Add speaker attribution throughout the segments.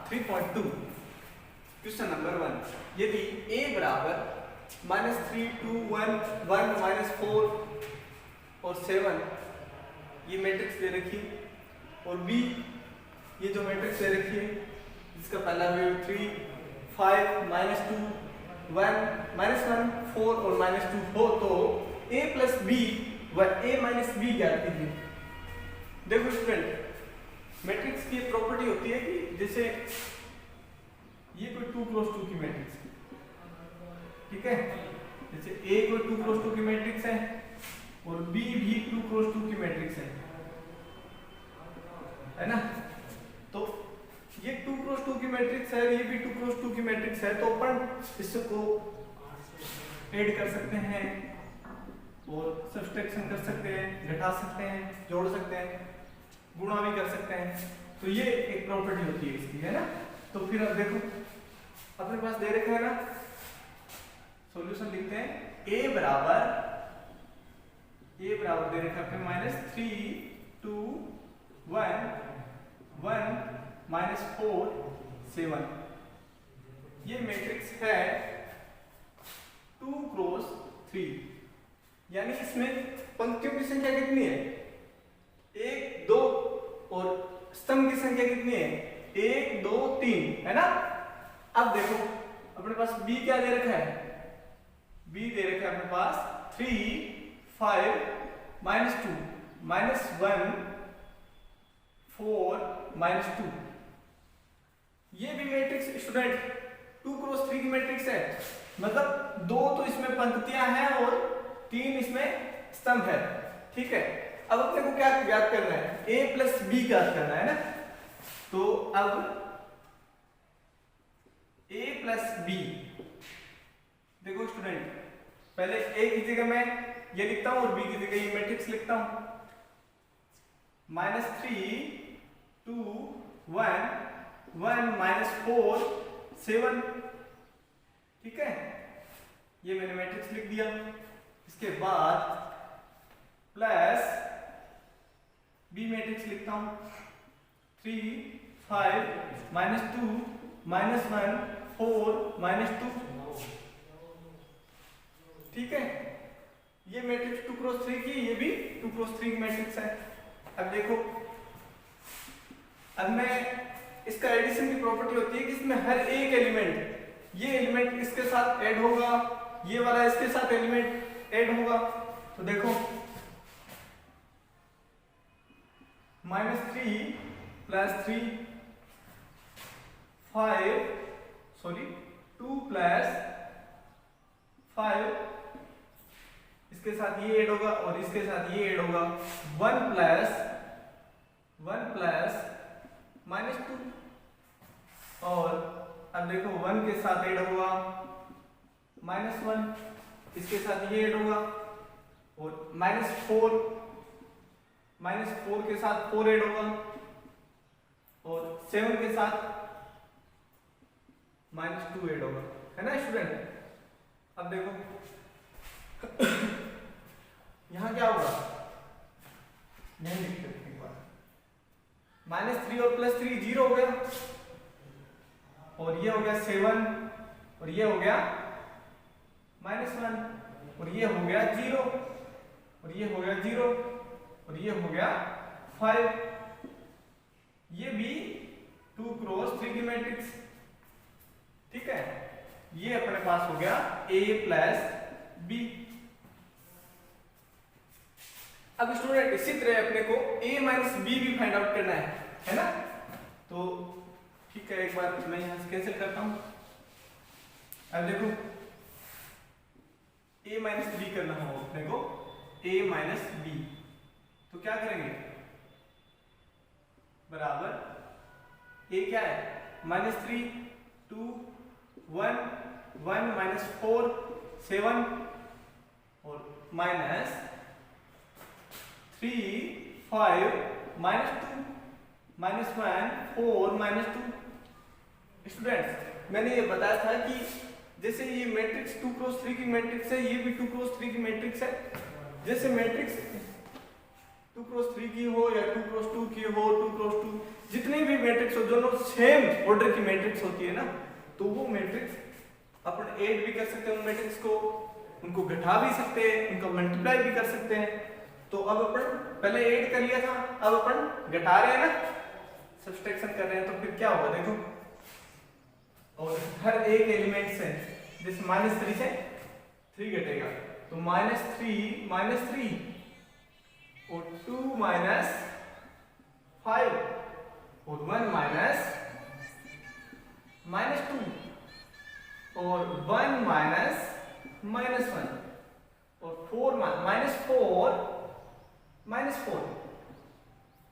Speaker 1: 3.2 question number 1, यदि a बराबर -3 2 1 1 -4 और 7 ये मैट्रिक्स दे रखी है, और b ये जो मैट्रिक्स दे रखी है जिसका पहला वेव 3 5 -2 1 -1 4 और -2 हो, तो a प्लस b व a माइनस b ज्ञात कीजिए। देखो स्टूडेंट, मैट्रिक्स की प्रॉपर्टी होती है कि जैसे ये कोई 2 क्रॉस 2 की मैट्रिक्स है, ठीक है, जैसे a कोई 2 क्रॉस 2 की मैट्रिक्स है और b भी 2 क्रॉस 2 की मैट्रिक्स है ना। तो ये 2 क्रॉस 2 की मैट्रिक्स है, ये भी 2 क्रॉस 2 की मैट्रिक्स है, तो अपन इसको ऐड कर सकते हैं और सब्सट्रैक्शन कर सकते हैं, घटा सकते हैं, जोड़ सकते हैं, गुणा भी कर सकते हैं। तो ये एक प्रॉपर्टी होती है इसकी, है ना। तो फिर अब देखो अपने पास दे रखा है ना, सॉल्यूशन लिखते हैं। a बराबर दे रखा है -3 2 1 1 -4 7, ये मैट्रिक्स है 2 क्रॉस 3, यानी इसमें पंक्तियों की संख्या कितनी है 1 2 और स्तंभ की संख्या कितनी है 1 2 3, है ना। अब देखो अपने पास b क्या दे रखा है, b दे रखा है अपने पास 3 5 -2 -1 4 -2, ये भी मैट्रिक्स स्टूडेंट 2 क्रॉस 3 की मैट्रिक्स है, मतलब 2 तो इसमें पंक्तियां हैं और 3 इसमें स्तंभ है, ठीक है। अब अपने को क्या ज्ञात करना है, a प्लस b ज्ञात करना है ना। तो अब a प्लस b, देखो स्टूडेंट, पहले a की जगह मैं ये लिखता हूं और b की जगह ये मैट्रिक्स लिखता हूं। -3 2 1 1 -4 7, ठीक है, ये मैंने मैट्रिक्स लिख दिया। इसके बाद प्लस बी मैट्रिक्स लिखता हूं 3 5 -2 -1 4 -2, ठीक है। ये मैट्रिक्स 2 क्रॉस 3 की, ये भी 2 क्रॉस 3 की मैट्रिक्स है। अब देखो, अब मैं इसका एडिशन की प्रॉपर्टी होती है कि इसमें हर एक एलिमेंट, ये एलिमेंट इसके साथ ऐड होगा, ये वाला इसके साथ एलिमेंट ऐड होगा। तो देखो -3 + 3 5 2 + 5, इसके साथ ये ऐड होगा और इसके साथ ये ऐड होगा 1 + -2, और अब देखो 1 के साथ ऐड होगा -1, इसके साथ ये ऐड होगा और -4 के साथ 4 ऐड होगा और 7 के साथ -2 ऐड होगा, है ना स्टूडेंट। अब देखो यहां क्या होगा, नहीं लिखते एक बार, -3 और +3 0 हो गया, और ये हो गया 7 और ये हो गया -1 और ये हो गया 0 और ये हो गया 0 और ये हो गया 5, ये भी 2 क्रॉस 3 की मैट्रिक्स, ठीक है। ये अपने पास हो गया a प्लस b। अब स्टूडेंट इसी तरह अपने को a माइनस b भी फाइंड आउट करना है ना। तो ठीक है, एक बार मैं यहां से कैंसिल करता हूं। अब देखो a माइनस b करना होगा अपने को, a माइनस b, तो क्या करेंगे, बराबर a क्या है -3 2 1 1 -4 7 और -3 5 -2 -1 4 -2। स्टूडेंट्स मैंने ये बताया था कि जैसे ये मैट्रिक्स 2 क्रॉस 3 की मैट्रिक्स है, ये भी 2 क्रॉस 3 की मैट्रिक्स है। जैसे मैट्रिक्स 2x3 की हो या 2x2 की हो, 2x2, जितनी भी मैट्रिक्स हो, दोनों सेम ऑर्डर की मैट्रिक्स होती है ना, तो वो मैट्रिक्स अपन ऐड भी कर सकते हैं उन मैट्रिक्स को, उनको घटा भी सकते हैं, उनको मल्टीप्लाई भी कर सकते हैं। तो अब अपन पहले ऐड कर लिया था, अब अपन घटा रहे हैं ना, सब्सट्रैक्शन कर रहे हैं, तो फिर क्या होगा देखो, और हर एक एलिमेंट से जैसे -3 से 3 घटेगा, तो -3 और 2 -5 और 1 -2 और 1 -1 और 4 -4।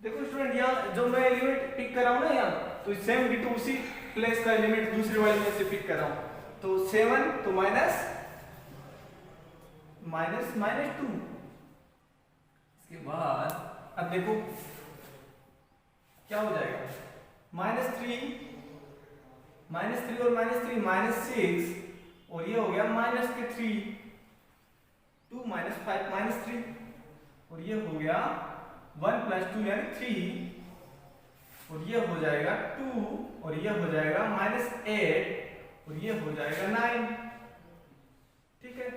Speaker 1: देखो स्टूडेंट, यहाँ जो मैं एलिमेंट पिक कर रहा हूँ ना यहाँ, तो सेम डिटो उसी प्लेस का एलिमेंट दूसरे वाले में से पिक कर रहा हूँ। तो 7 तो -2, इसके बाद अब देखो क्या हो जाएगा, -3 और -3 -6 और ये हो गया -3, 2 -5 -3 और ये हो गया 1 + 2 यानी 3 और ये हो जाएगा 2 और ये हो जाएगा -8 और ये हो जाएगा 9। ठीक है,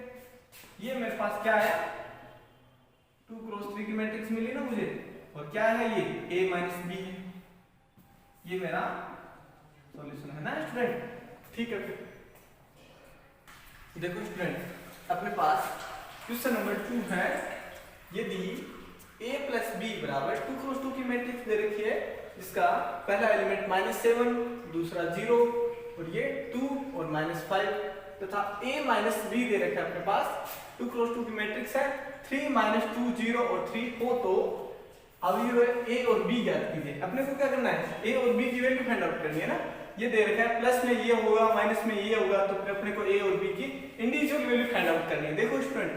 Speaker 1: ये मेरे पास क्या है, 2x3 की मैट्रिक्स मिली ना मुझे, और क्या है ये A - B है, ये मेरा सॉल्यूशन है ना स्टूडेंट। ठीक है, फिर देखो स्टूडेंट, अपने पास क्वेश्चन नंबर 2 है, यदि A + B बराबर 2x2 की मैट्रिक्स दे रखी है, जिसका पहला एलिमेंट -7, दूसरा 0 और ये 2 और -5 तथा A - B दे रखा है अपने पास, 2x2 की मैट्रिक्स है, 3 - 2 0 और 3 हो, तो अब ये A और B ज्ञात कीजिए। अपने को क्या करना है, A और B की वैल्यू फाइंड आउट करनी है ना, ये दे रखा है प्लस में ये होगा माइनस में ये होगा, तो फिर अपने को A और B की इंडिविजुअल वैल्यू फाइंड आउट करनी है। देखो स्टूडेंट,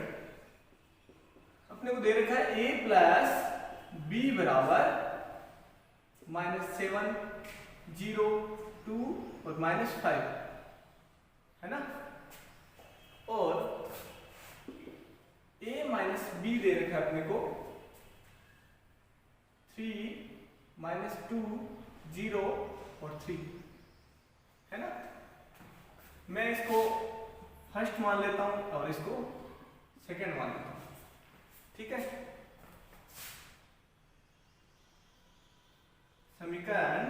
Speaker 1: अपने को दे रखा है A + B बराबर -7 0 2 और -5 है ना, और A - B दे रखा है अपने को 3 - 2 0 और 3 है ना। मैं इसको फर्स्ट मान लेता हूं और इसको सेकंड मान लेता हूं। ठीक है, समीकरण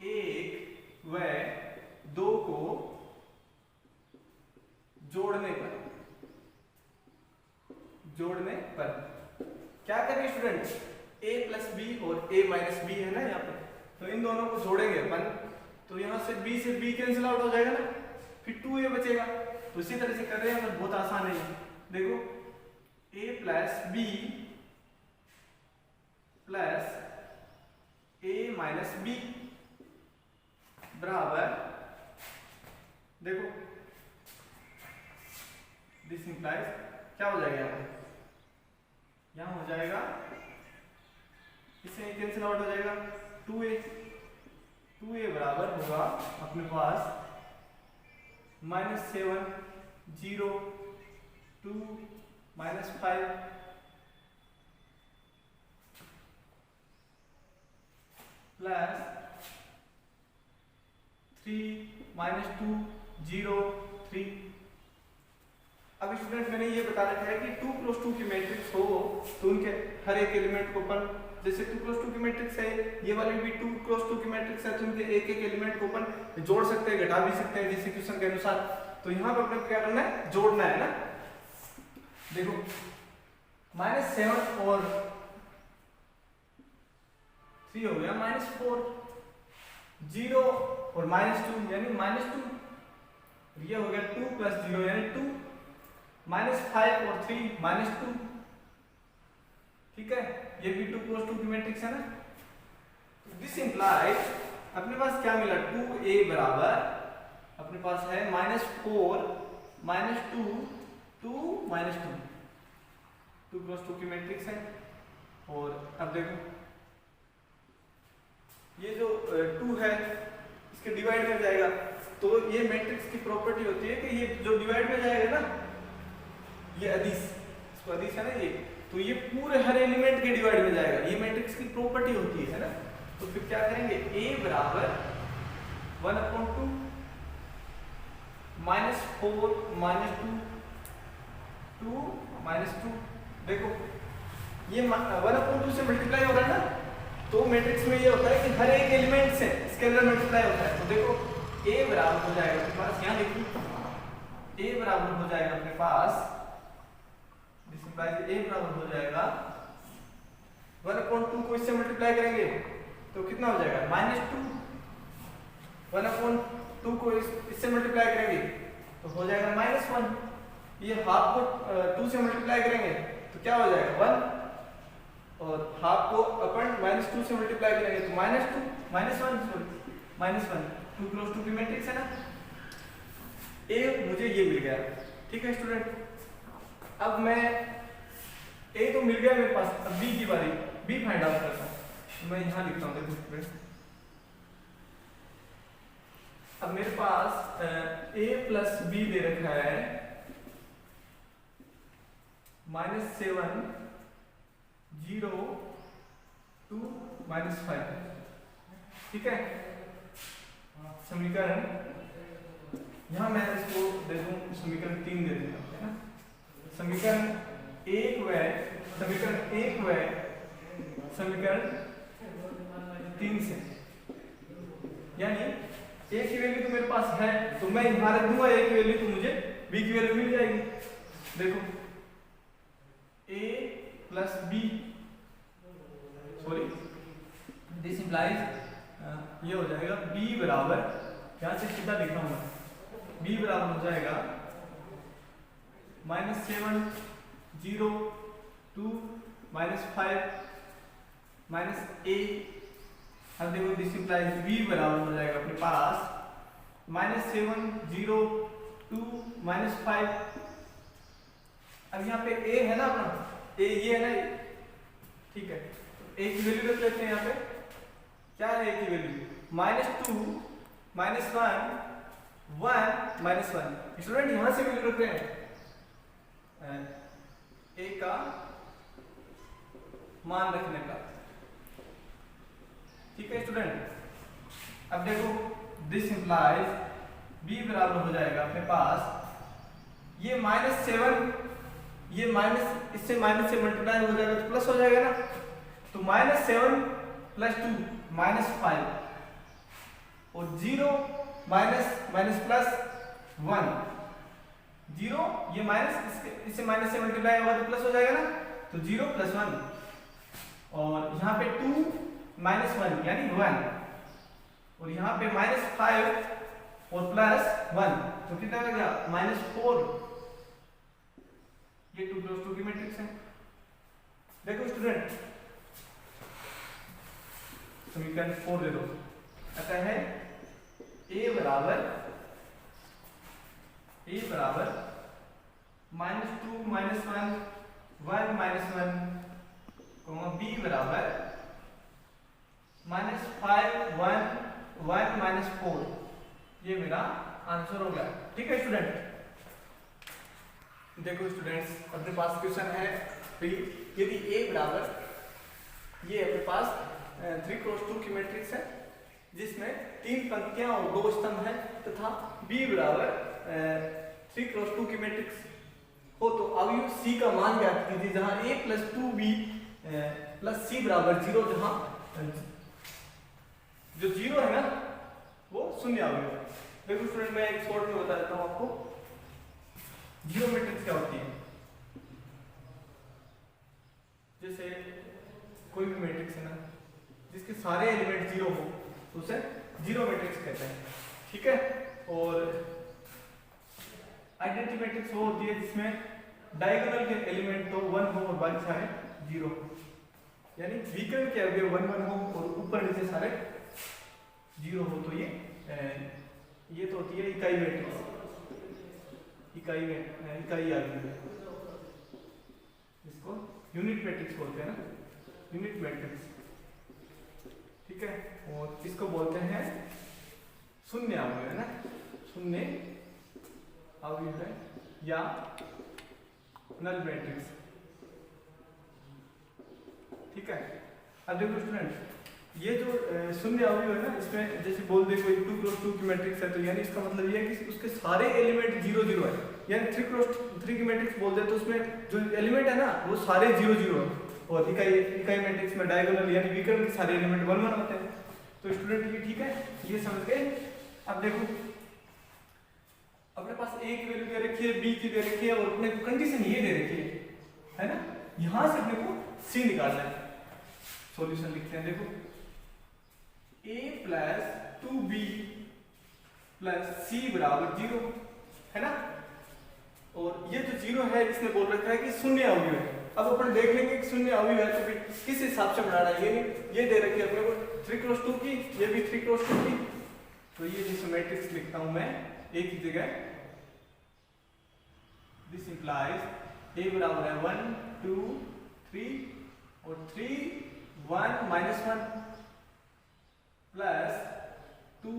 Speaker 1: 1 व 2 को जोड़ने पर क्या करेंगे स्टूडेंट, A + B और A - B है ना यहाँ पे, तो इन दोनों को जोड़ेंगे अपन, तो यहाँ से B कैंसिल आउट हो जाएगा ना, फिर 2A बचेगा। तो इसी तरह से कर रहे हैं, बहुत आसान है। देखो A + B plus A - B बराबर, देखो दिस इंप्लाइज क्या हो जाएगा, यहाँ हो जाएगा, इससे कैंसिल आउट हो जाएगा, 2A बराबर होगा अपने पास -7 0 2 -5 प्लस 3 - 2 0 3। अब स्टूडेंट मैंने ये बता रखा है कि 2x2 की मैट्रिक्स हो तो उनके हर एक एलिमेंट को अपन, जैसे 2x2 की मैट्रिक्स है, ये वाली भी 2x2 की मैट्रिक्स है, तो उनके एक एक एलिमेंट को अपन जोड़ सकते हैं, घटा भी सकते हैं जैसे क्वेश्चन के अनुसार। तो यहाँ पर अपने क्या करना है, जोड़ना है ना। देखो -7 और 3 हो गया -4, 0 और -2 यानी -2, ये हो गया 2 + 0 यानी 2, -5 और 3 -2। ठीक है, ये भी 2x2 की मैट्रिक्स है ना। दिस इंप्लाइज अपने पास क्या मिला, 2A बराबर अपने पास है -4 -2 2 -2, 2x2 की मैट्रिक्स है। और अब देखो ये जो 2 है इसके डिवाइड में जाएगा, तो ये मैट्रिक्स की प्रॉपर्टी होती है कि ये जो डिवाइड में जाएगा ना, ये अदिश, इसको अदिश है ना, ये तो ये पूरे हर एलिमेंट के डिवाइड में जाएगा, ये मैट्रिक्स की प्रॉपर्टी होती है ना। तो फिर क्या करेंगे, a बराबर 1/2 -4 -2 -2। देखो ये 1/2 से मल्टीप्लाई हो रहा है ना, तो मैट्रिक्स में ये होता है कि हर एक एलिमेंट से स्केलर मल्टीप्लाई होता है। तो देखो a बराबर हो जाएगा अपने पास, यहाँ देखिए a बराबर हो जाएगा अपने पास, a बराबर हो जाएगा 1/2 को इससे मल्टीप्लाई करेंगे तो कितना हो जाएगा -2, 1/2 को इससे मल्टीप्लाई करेंगे तो हो जाएगा -1, ये हाफ को 2 से मल्टीप्लाई करेंगे तो क्या हो जाएगा 1, और हाफ को अपन -2 से मल्टीप्लाई करेंगे तो -1 2 क्रॉस 2 की मैट्रिक्स है ना। ए मुझे ये मिल गया, ठीक है स्टूडेंट। अब मैं ए तो मिल गया मेरे पास, अब बी की बारी, बी फाइंड आउट करता हूँ। मैं यहाँ लिखता हूँ, देखो स्टूडेंट, अब मेरे पास a प्लस बी दे रखा है -7 0 2 -5, ठीक है। समीकरण यहां मैं इसको दे दूं, समीकरण 3 दे दूंगा, है ना। समीकरण 1 व समीकरण 3 से, यानी a की वैल्यू तो मेरे पास है तो मैं यहां रख दूंगा a की वैल्यू, तो मुझे b की वैल्यू मिल जाएगी। देखो a plus b, sorry this implies ये हो जाएगा b बराबर, यहां से सीधा लिख रहा हूं मैं, b बराबर हो जाएगा -7 0 2 -5 -a। अब देखो दिस इंप्लाइज b बराबर हो जाएगा अपने पास -7 0 2 -5। अब यहाँ पे a है ना अपना, a ये है ना, ठीक है, a की वैल्यू रख लेते हैं। यहाँ पे क्या है a की वैल्यू, -2 -1 1 -1। स्टूडेंट यहां से वैल्यू रख रहे हैं a का मान रखने का, ठीक है स्टूडेंट। अब देखो दिस इंप्लाइज b बराबर हो जाएगा अपने पास ये -7, ये माइनस, इससे माइनस से मल्टीप्लाई हो जाएगा तो प्लस हो जाएगा ना। तो -7 + 2 -5 और 0 माइनस प्लस 1 0, ये माइनस इससे माइनस से मल्टीप्लाई होगा तो प्लस हो जाएगा ना। तो 0 + 1 और यहाँ पे 2 -1 यानी 1, और यहाँ पे -5 और +1 तो कितना आ गया -4। ये 2 क्रॉस 2 की मैट्रिक्स है। देखो स्टूडेंट समीकरण 4 दे दो, अतः है a बराबर -2 - 1 1 -1 b बराबर -5 1 1 -4। ये मेरा आंसर हो गया, ठीक है स्टूडेंट। देखो स्टूडेंट्स अपने पास क्वेश्चन है यदि a बराबर, ये अपने पास 3 क्रॉस 2 की मैट्रिक्स है जिसमें 3 पंक्तियां और 2 स्तंभ हैं, तथा b बराबर 3 क्रॉस 2 की मैट्रिक्स हो तो अवयव c का मान ज्ञात कीजिए जहां a + 2b + c बराबर 0, जहां जो 0 है ना वो शून्य अवयव है। देखो स्टूडेंट मैं एक शॉर्ट में बता देता हूं आपको जीरो मैट्रिक्स क्या होती है। जैसे कोई भी मैट्रिक्स है ना जिसके सारे एलिमेंट 0 हो तो उसे जीरो मैट्रिक्स कहते हैं, ठीक है। और आइडेंटिटी मैट्रिक्स वो होती है जिसमें डायगोनल के एलिमेंट तो 1 हो और बाकी सारे 0 हो, यानी विकर्ण के अवयव 1 1 हो और ऊपर नीचे सारे 0 हो। तो ये तो होती है इकाई मैट्रिक्स, इकाई आ गई है, इसको यूनिट मैट्रिक्स बोलते हैं ना, यूनिट मैट्रिक्स, ठीक है। और इसको बोलते हैं शून्य अवयव, है ना, शून्य अवयव है या नल मैट्रिक्स, ठीक है। अब देखो स्टूडेंट, ये जो शून्य अवयव है ना, इसमें जैसे बोल दे कोई 2 क्रॉस 2 की मैट्रिक्स है, तो यानी इसका मतलब ये है कि उसके सारे एलिमेंट 0 0 है। यानी 3 क्रॉस 3 की मैट्रिक्स बोल दे तो उसमें जो एलिमेंट है ना वो सारे 0 0 है, और इकाई मैट्रिक्स में डायगोनल यानी विकर्ण के सारे एलिमेंट 1 1 होते हैं। तो स्टूडेंट ये ठीक है, ये समझ गए। अब देखो अपने पास a की वैल्यू दे रखी है, b की दे रखी है, और अपने को कंडीशन ये दे रखी है ना, यहां से अपने को c निकालना है। सॉल्यूशन लिखते हैं, देखो a plus 2b plus c बराबर 0 है ना, और ये जो 0 है इसने बोल रखा है कि शून्य अवयव है। अब अपन देख लेंगे कि शून्य अवयव है तो फिर किस हिसाब से बनाना है। ये दे रखी है अपने को 3 क्रॉस 2 की, ये भी 3 क्रॉस 2 की, तो ये जैसे मैट्रिक्स लिखता हूं मैं एक ही जगह, दिस इंप्लाइज a बराबर है 1 2 3 और 3 1 माइनस 1 प्लस 2,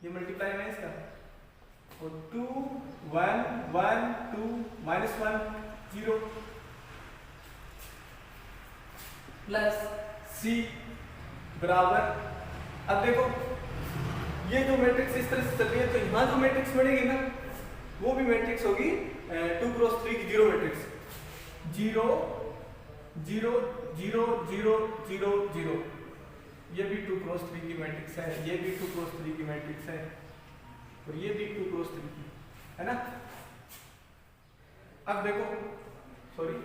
Speaker 1: ये मल्टीप्लाई है इसका, और 2 1 1 2 माइनस 1 0 प्लस c बराबर, अब देखो ये जो मैट्रिक्स इस तरह से चल रही है, तो यहाँ जो मैट्रिक्स बनेगी ना वो भी मैट्रिक्स होगी 2 क्रॉस 3 की 0 मैट्रिक्स, 0 0 0 0 0 0, ये भी 2 क्रॉस 3 की मैट्रिक्स है, ये भी 2 क्रॉस 3 की मैट्रिक्स है, और ये भी 2 क्रॉस 3 की है ना। अब देखो सॉरी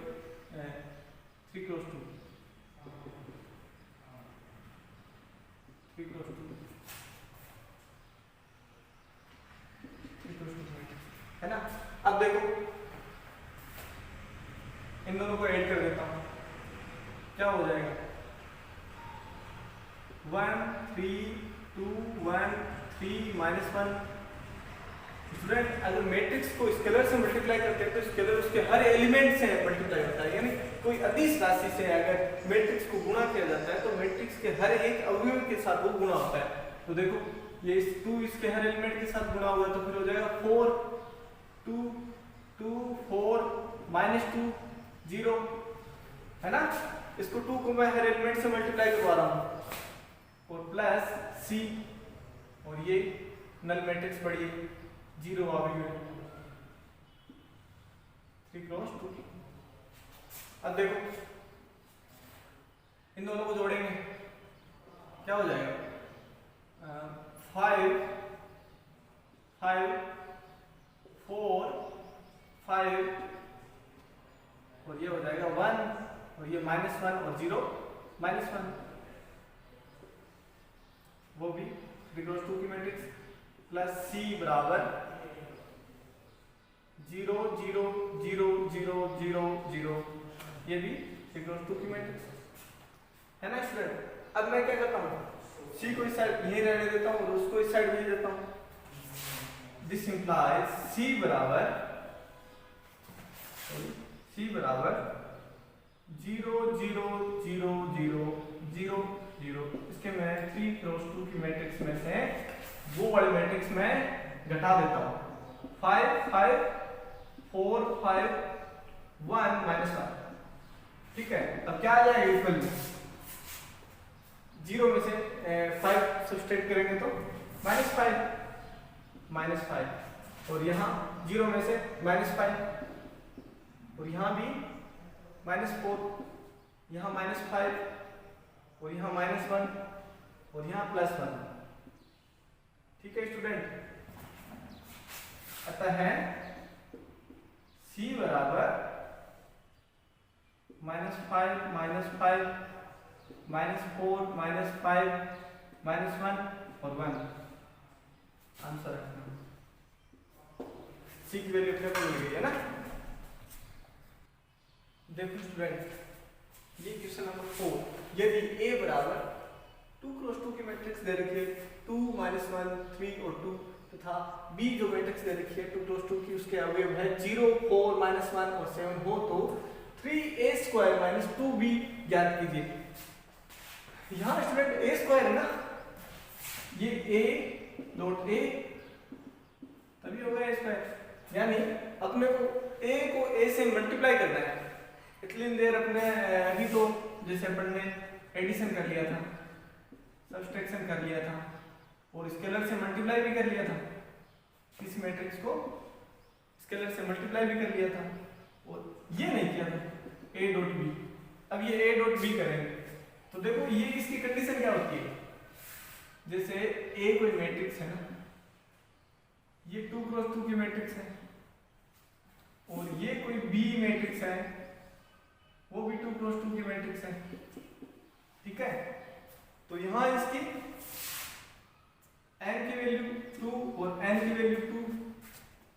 Speaker 1: 3 क्रॉस 2 है ना। अब देखो इन दोनों को ऐड कर देता हूं, क्या हो जाएगा 1 3 2 1 3 माइनस 1। स्टूडेंट अगर मैट्रिक्स को स्केलर से मल्टीप्लाई करते हैं तो स्केलर उसके हर एलिमेंट से मल्टीप्लाई होता है, यानी कोई अदिश राशि से अगर मैट्रिक्स को गुणा किया जाता है तो मैट्रिक्स के हर एक अवयव के साथ वो गुणा होता है। तो देखो ये 2 इसके हर एलिमेंट के साथ गुणा हुआ तो फिर हो जाएगा 4 2 2 4 माइनस 2 0 है ना। इसको 2 को मैं हर एलिमेंट से मल्टीप्लाई करवा रहा हूं, और प्लस c, और ये नल मैट्रिक्स पड़ी 0 अवयव 3 क्रॉस 2 की। अब देखो इन दोनों को जोड़ेंगे क्या हो जाएगा 5 5 4 5, और ये हो जाएगा 1, और ये माइनस 1 और 0 माइनस 1, वो भी 3 क्रॉस 2 की मैट्रिक्स, प्लस c बराबर 0 0 0 0 0 0, ये भी 3 क्रॉस 2 की मैट्रिक्स है ना स्टूडेंट। अब मैं क्या करता हूँ c को इस साइड यहीं रहने देता हूँ और उसको इस साइड भेज देता हूँ। दिस इंप्लाइज c बराबर 0 0 0 0 0 0, इसके मैं 3 क्रॉस 2 की मैट्रिक्स में से वो वाली मैट्रिक्स में घटा देता हूँ 5 5 4 5 1 माइनस 1, ठीक है। अब क्या आ जाएगा इस वैल्यू 0 में से 5 सब्सट्रैक्ट करेंगे तो -5, और यहाँ 0 में से -5, और यहाँ भी -4, यहाँ -5, और यहाँ -1, और यहाँ +1, ठीक है स्टूडेंट। अतः है c बराबर -5 -5 -4 -5 -1 और 1 आंसर है। c की वैल्यू अपने को मिल गई है ना। देखो स्टूडेंट ये क्वेश्चन नंबर 4, यदि a बराबर 2 क्रॉस 2 की मैट्रिक्स दे रखी है 2 -1 3 और 2 तथा b जो मैट्रिक्स दे रखी है 2 क्रॉस 2 की, उसके अवयव है 0 4 -1 और 7 हो तो 3a² - 2b ज्ञात कीजिए। यहाँ स्टूडेंट a² है ना, ये a डॉट a तभी होगा a², यानी अपने को a को a से मल्टीप्लाई करना है, इतनी देर अपने अभी तो जैसे अपन ने एडिशन कर लिया था, सब्सट्रैक्शन कर लिया था और स्केलर से मल्टीप्लाई भी कर लिया था, इस मैट्रिक्स को स्केलर से मल्टीप्लाई भी कर लिया था और ये नहीं किया था a डॉट बी। अब ये a डॉट बी करेंगे तो देखो ये इसकी कंडीशन क्या होती है, जैसे a कोई मैट्रिक्स है ना, ये 2 क्रॉस 2 की मैट्रिक्स है और ये कोई b मैट्रिक्स है, वो भी 2 क्रॉस 2 की मैट्रिक्स है, ठीक है। तो यहां इसकी n की वैल्यू 2 और n की वैल्यू 2,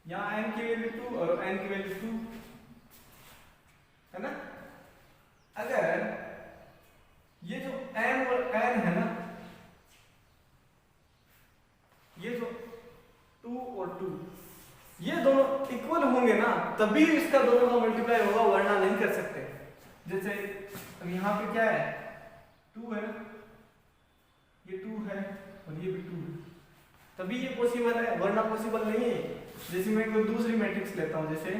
Speaker 1: यहाँ n की वैल्यू 2 और n की वैल्यू 2 है ना। अगर ये जो n और n है ना, ये जो 2 और 2 ये दोनों इक्वल होंगे ना तभी इसका दोनों का मल्टीप्लाई होगा, वरना नहीं कर सकते। जैसे अब यहाँ पे क्या है 2 है ना, ये 2 है और ये भी 2 है, तभी ये पॉसिबल है, वरना पॉसिबल नहीं है। जैसे मैं कोई दूसरी मैट्रिक्स लेता हूँ, जैसे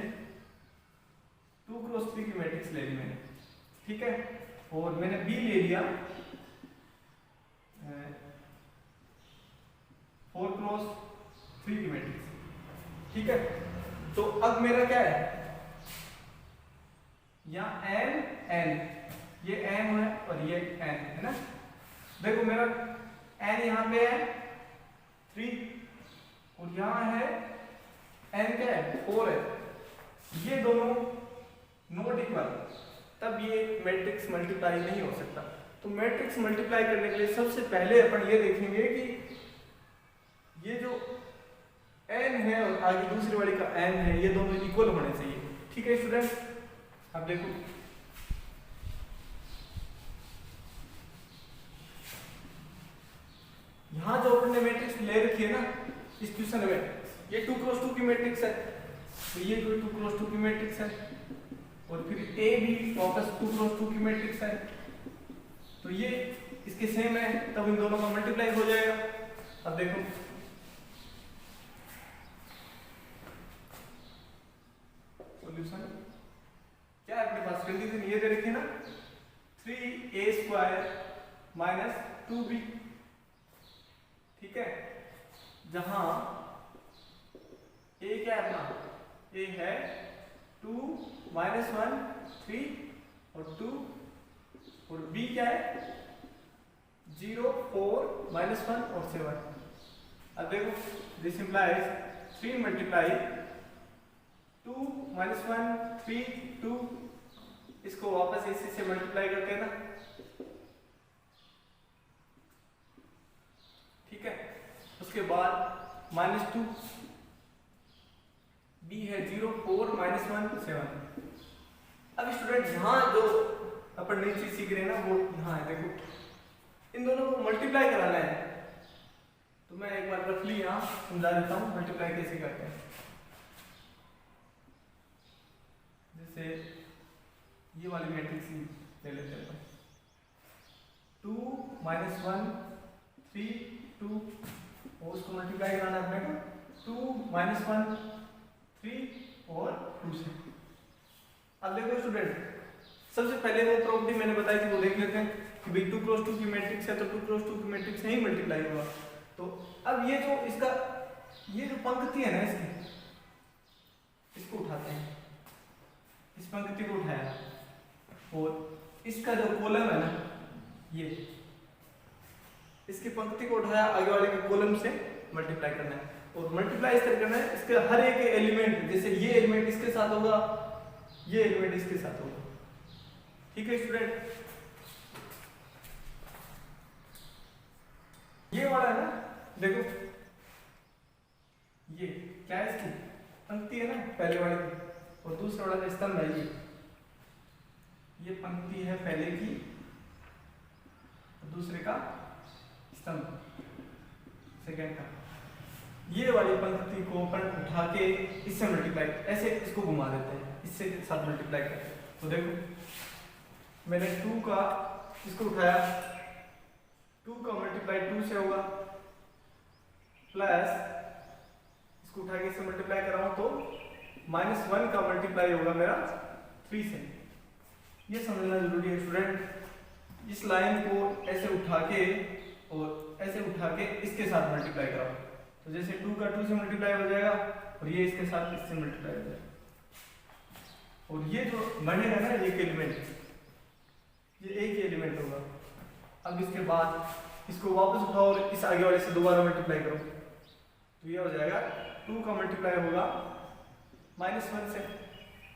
Speaker 1: 2 क्रॉस 3 की मैट्रिक्स ले ली मैंने, ठीक है, और मैंने बी ले लिया 4 क्रॉस 3 की मैट्रिक्स, ठीक है। तो अब मेरा क्या है, यहाँ n n, ये m है और ये n है ना। देखो मेरा n यहाँ पे है 3 और यहाँ है n क्या है 4 है, ये दोनों नॉट इक्वल, तब ये मैट्रिक्स मल्टीप्लाई नहीं हो सकता। तो मैट्रिक्स मल्टीप्लाई करने के लिए सबसे पहले अपन ये देखेंगे कि ये जो n है और आगे दूसरी वाली का n है, ये दोनों इक्वल होने चाहिए, ठीक है स्टूडेंट। अब देखो यहां जो अपन ने मैट्रिक्स ले रखी है ना इस क्वेश्चन में, ये 2 क्रॉस 2 की मैट्रिक्स है, तो ये कोई 2 क्रॉस 2 की मैट्रिक्स है और फिर a भी वापस 2 क्रॉस 2 की मैट्रिक्स है, तो ये इसके सेम है, तब इन दोनों का मल्टीप्लाई हो जाएगा। अब देखो सॉल्यूशन क्या है अपने पास, कंडीशन ये दे रखी है ना 3a² माइनस 2b, ठीक है, जहां a क्या है अपना, a है 2 माइनस 1 3 और 2 और b क्या है 0 4 माइनस 1 और 7। अब देखो दिस इंप्लाइज 3 मल्टीप्लाई 2 माइनस 1 3 2, इसको वापस इसी से मल्टीप्लाई करते हैं ना, ठीक है। उसके बाद माइनस 2, b है 0 4 माइनस 1 7। अब स्टूडेंट यहाँ जो अपन नई चीज सीख रहे हैं ना वो यहाँ है, देखो इन दोनों को मल्टीप्लाई कराना है, तो मैं एक बार रफली यहाँ समझा देता हूँ मल्टीप्लाई कैसे करते हैं। जैसे ये वाली मैट्रिक्स ले लेते हैं, 2 माइनस 1 3 2 और उसको मल्टीप्लाई कराना है अपने को 2 माइनस 1 3 और 2 से। अब देखो स्टूडेंट सबसे पहले वो प्रॉपर्टी मैंने बताई थी वो देख लेते हैं कि भाई 2 क्रॉस 2 की मैट्रिक्स है तो 2 क्रॉस 2 की मैट्रिक्स नहीं मल्टीप्लाई होगा। तो अब ये जो इसका ये जो पंक्ति है ना इसको उठाते हैं, इस पंक्ति को उठाया और इसका जो कॉलम है ना ये इसकी पंक्ति को उठाया, आगे वाले के कॉलम से मल्टीप्लाई करना है और मल्टीप्लाई इस तरह करना है, इसके हर एक एलिमेंट, जैसे ये एलिमेंट इसके साथ होगा ये एलिमेंट इसके साथ होगा, ठीक है स्टूडेंट। ये वाला है ना, देखो ये क्या है इसकी पंक्ति है ना पहले वाले की और दूसरा वाला का स्तंभ है, ये पंक्ति है पहले की और दूसरे का स्तंभ सेकंड का। ये वाली पंक्ति को अपन उठा के इससे मल्टीप्लाई ऐसे इसको घुमा देते हैं, इससे साथ मल्टीप्लाई करते हैं। तो देखो मैंने 2 का इसको उठाया, 2 का मल्टीप्लाई 2 से होगा प्लस इसको उठा के इससे मल्टीप्लाई कर रहा हूं तो -1 का मल्टीप्लाई होगा मेरा 3 से, ये समझना जरूरी है स्टूडेंट। इस लाइन को ऐसे उठा के और ऐसे उठा के इसके साथ मल्टीप्लाई कराओ, तो जैसे 2 का 2 से मल्टीप्लाई हो जाएगा और ये इसके साथ इससे मल्टीप्लाई हो जाएगा, और ये जो बनेगा ना एक एलिमेंट, ये एक ही एलिमेंट होगा। अब इसके बाद इसको वापस उठाओ और इस आगे वाले से दोबारा मल्टीप्लाई करो, तो ये हो जाएगा 2 का मल्टीप्लाई होगा -1 से,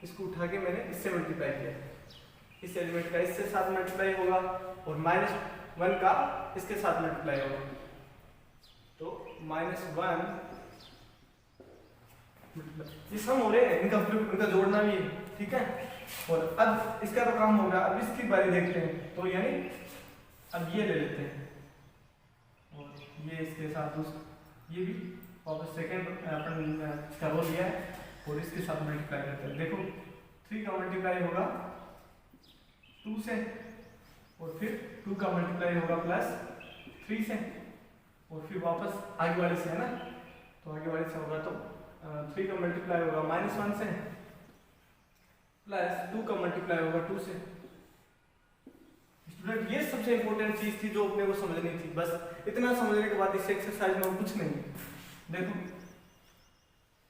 Speaker 1: इसको उठा के मैंने इससे मल्टीप्लाई किया, इस एलिमेंट का इसके साथ मल्टीप्लाई होगा और -1 का इसके साथ मल्टीप्लाई होगा, तो -1 ये सम हो रहे हैं, इनका जोड़ना भी है, ठीक है। और अब इसका तो काम होगा, अब इसकी बारी देखते हैं, तो यानी अब ये ले लेते हैं और ये इसके साथ ये भी वापस सेकेंड अपन इसका रो लिया है और इसके साथ मल्टीप्लाई करते हैं। देखो 3 का मल्टीप्लाई होगा 2 से और फिर 2 का मल्टीप्लाई होगा +3 से और फिर वापस आगे वाले से, है ना, तो आगे वाले से होगा तो 3 का मल्टीप्लाई होगा -1 से प्लस 2 का मल्टीप्लाई होगा 2 से। स्टूडेंट ये सबसे इंपॉर्टेंट चीज थी जो अपने को समझनी थी, बस इतना समझने के बाद इस एक्सरसाइज में कुछ नहीं है। देखो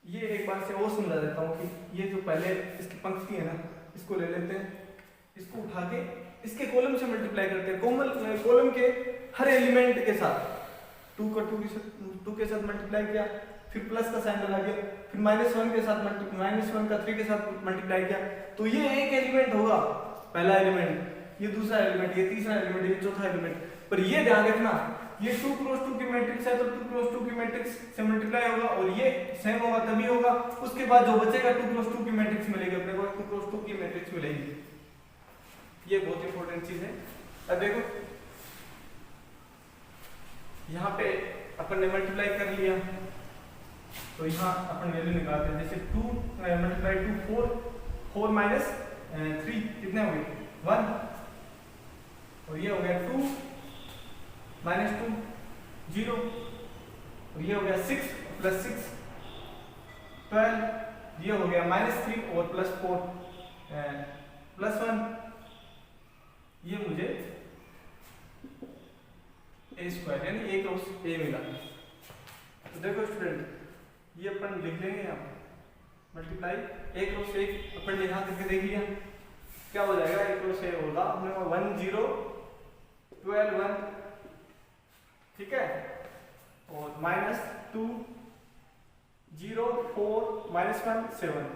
Speaker 1: ये एक बार से और समझा देता हूँ कि ये जो पहले इसकी पंक्ति है ना, इसको ले लेते हैं, इसको उठा के इसके कॉलम से मल्टीप्लाई करते हैं, कॉलम के हर एलिमेंट के साथ 2 का 2 के साथ मल्टीप्लाई किया, फिर प्लस का साइन लगा दिया, फिर -1 के साथ -1 का 3 के साथ मल्टीप्लाई किया, तो ये एक एलिमेंट होगा, पहला एलिमेंट, ये दूसरा एलिमेंट, ये तीसरा एलिमेंट, ये चौथा एलिमेंट। पर ये ध्यान रखना, ये 2 क्रॉस 2 की मैट्रिक्स है तो 2 क्रॉस 2 की मैट्रिक्स से मल्टीप्लाई होगा और ये सेम होगा तभी होगा, उसके बाद जो बचेगा 2 क्रॉस 2 की मैट्रिक्स मिलेगी, अपने को 2 क्रॉस 2 की मैट्रिक्स मिलेगी। ये बहुत इंपॉर्टेंट चीज है। अब देखो यहाँ पे अपन ने मल्टीप्लाई कर लिया, तो यहाँ अपन वैल्यू निकालते हैं, जैसे 2 × 2 4 -3 कितने हो गए 1, और ये हो गया 2 -2 0, और ये हो गया 6 + 6 12, ये हो गया -3 और +4 +1, ये मुझे a² यानी a क्रॉस a मिला। तो देखो स्टूडेंट ये अपन लिख लेंगे यहाँ मल्टीप्लाई a क्रॉस a, अपन ने यहाँ करके देख लिया क्या हो जाएगा, a क्रॉस a होगा अपने को 1 0 12 1, ठीक है, और -2 0 4 -1 7।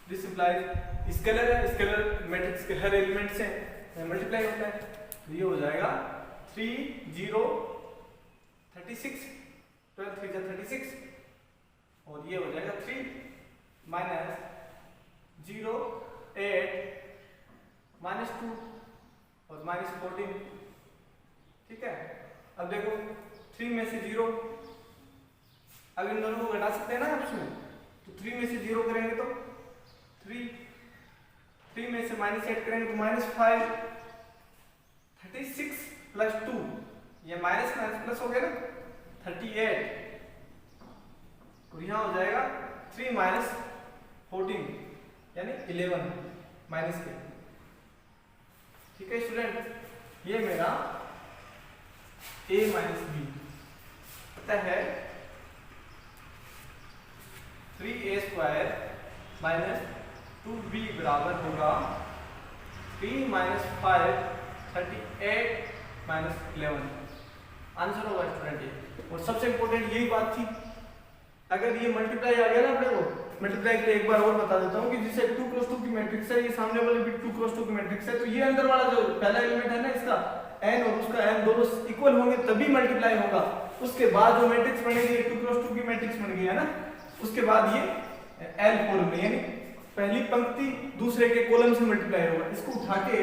Speaker 1: दिस इंप्लाइज स्केलर है, स्केलर मैट्रिक्स के हर एलिमेंट से मल्टीप्लाई होता है, तो ये हो जाएगा 3 0 36 12 3 36, और ये हो जाएगा 3 -0 8 -2 और -14, ठीक है। अब देखो 3 में से 0, अब इन दोनों को घटा सकते हैं ना आपस में, तो 3 में से 0 करेंगे तो 3 में से -8 करेंगे तो -5 36 + 2, ये माइनस प्लस हो गया ना 38, और यहाँ हो जाएगा 3 - 14 यानी 11 माइनस के, ठीक है स्टूडेंट। ये मेरा a - b अतः है 3a² - 2b बराबर होगा 3 - 5 38 - 11, आंसर होगा स्टूडेंट ये। और सबसे इंपॉर्टेंट यही बात थी, अगर ये मल्टीप्लाई आ गया ना अपने को, मल्टीप्लाई के लिए एक बार और बता देता हूँ कि जिसे 2 क्रॉस 2 की मैट्रिक्स है, ये सामने वाले भी 2 क्रॉस 2 की मैट्रिक्स है, तो ये अंदर वाला जो पहला एलिमेंट है ना इसका n और उसका n दोनों इक्वल होंगे तभी मल्टीप्लाई होगा, उसके बाद जो मैट्रिक्स बनेगी 2 क्रॉस 2 की मैट्रिक्स बन गई है ना, उसके बाद ये L कॉलम में यानी पहली पंक्ति दूसरे के कॉलम से मल्टीप्लाई होगा। इसको उठा के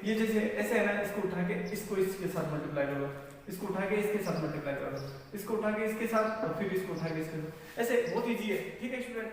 Speaker 1: ये जैसे ऐसे है ना, इसको उठा के इसको इसके साथ मल्टीप्लाई करो, इसको उठा के इसके साथ मल्टीप्लाई करो, इसको उठा के इसके साथ और फिर इसको उठा के इसके साथ, ऐसे बहुत इजी है, ठीक है स्टूडेंट।